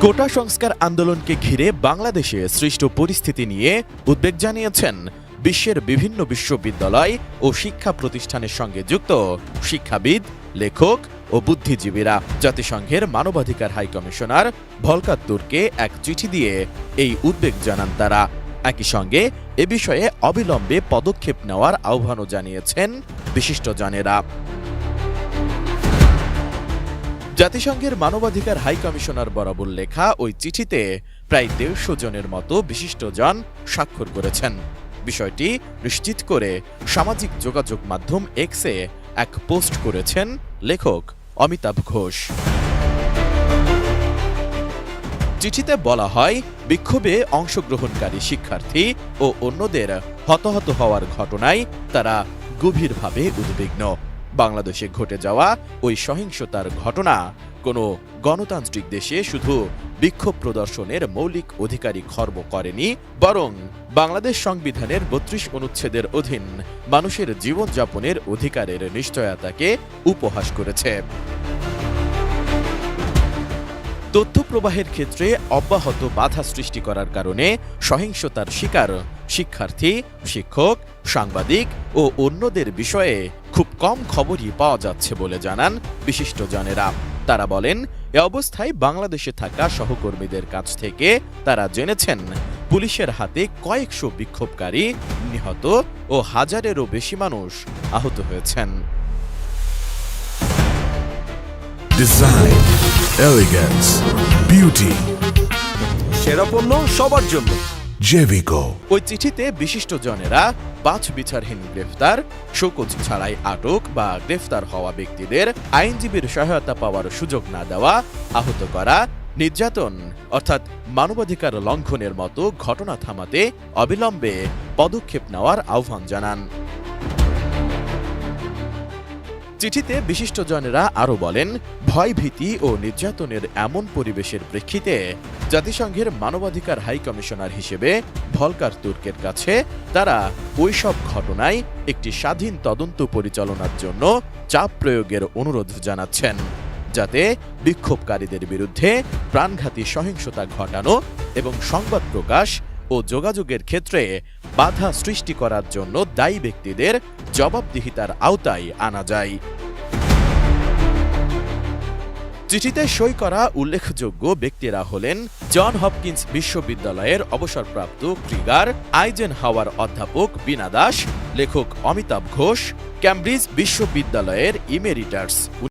কোটা সংস্কার আন্দোলনকে ঘিরে বাংলাদেশে সৃষ্ট পরিস্থিতি নিয়ে উদ্বেগ জানিয়েছেন বিশ্বের বিভিন্ন বিশ্ববিদ্যালয় ও শিক্ষা প্রতিষ্ঠানের সঙ্গে যুক্ত শিক্ষাবিদ, লেখক ও বুদ্ধিজীবীরা। জাতিসংঘের মানবাধিকার হাইকমিশনার ভলকার তুর্ককে এক চিঠি দিয়ে এই উদ্বেগ জানান তারা। একই সঙ্গে এ বিষয়ে অবিলম্বে পদক্ষেপ নেওয়ার আহ্বানও জানিয়েছেন বিশিষ্টজনেরা। জাতিসংঘের মানবাধিকার হাইকমিশনার বরাবর লেখা ওই চিঠিতে প্রায় 150 জনের মতো বিশিষ্টজন স্বাক্ষর করেছেন। বিষয়টি নিশ্চিত করে সামাজিক যোগাযোগ মাধ্যম এক্সে এক পোস্ট করেছেন লেখক অমিতাভ ঘোষ। চিঠিতে বলা হয়, বিক্ষোভে অংশগ্রহণকারী শিক্ষার্থী ও অন্যদের হতাহত হওয়ার ঘটনায় তারা গভীরভাবে উদ্বিগ্ন। বাংলাদেশে ঘটে যাওয়া ওই সহিংসতার ঘটনা কোনো গণতান্ত্রিক দেশে শুধু বিক্ষোভ প্রদর্শনের মৌলিক অধিকারই খর্ব করেনি, বরং বাংলাদেশ সংবিধানের 32 অনুচ্ছেদের অধীন মানুষের জীবনযাপনের অধিকারের নিশ্চয়তাকে উপহাস করেছে। তথ্য প্রবাহের ক্ষেত্রে অব্যাহত বাধা সৃষ্টি করার কারণে সহিংসতার শিকার শিক্ষার্থী, শিক্ষক, সাংবাদিক ও অন্যদের বিষয়ে খুব কম খবরই পাওয়া যাচ্ছে বলে জানান বিশিষ্টজনেরা। তারা বলেন, এ অবস্থায় বাংলাদেশে থাকা সহকর্মীদের কাছ থেকে তারা জেনেছেন পুলিশের হাতে কয়েকশো বিক্ষোভকারী নিহত ও হাজারেরও বেশি মানুষ আহত হয়েছেন। ডিজাইন, এলিগেন্স, বিউটি, সেরা পণ্য সবার জন্য জেভিকো। ওই চিঠিতে বিশিষ্টজনেরা বাছবিচারহীন গ্রেফতার, শোকজ ছাড়াই আটক বা গ্রেফতার হওয়া ব্যক্তিদের আইনজীবীর সহায়তা পাওয়ার সুযোগ না দেওয়া, আহত করা, নির্যাতন অর্থাৎ মানবাধিকার লঙ্ঘনের মতো ঘটনা থামাতে অবিলম্বে পদক্ষেপ নেওয়ার আহ্বান জানান। চিঠিতে বিশিষ্টজনেরা আরও বলেন, ভয়ভীতি ও নির্যাতনের এমন পরিবেশের প্রেক্ষিতে জাতিসংঘের মানবাধিকার হাইকমিশনার হিসেবে ভলকার তুর্কের কাছে তারা ওইসব ঘটনায় একটি স্বাধীন তদন্ত পরিচালনার জন্য চাপ প্রয়োগের অনুরোধ জানাচ্ছেন, যাতে বিক্ষোভকারীদের বিরুদ্ধে প্রাণঘাতী সহিংসতা ঘটানো এবং সংবাদ প্রকাশ ও যোগাযোগের ক্ষেত্রে বাধা সৃষ্টি করার জন্য দায়ী ব্যক্তিদের জবাবদিহিতার আওতায় আনা যায়। চিঠিতে সই করা উল্লেখযোগ্য ব্যক্তিরা হলেন জন হপকিন্স বিশ্ববিদ্যালয়ের অবসরপ্রাপ্ত ক্রিগার, আইজেনহাওয়ার অধ্যাপক বীণা দাস, লেখক অমিতাভ ঘোষ, ক্যামব্রিজ বিশ্ববিদ্যালয়ের ইমেরিটাস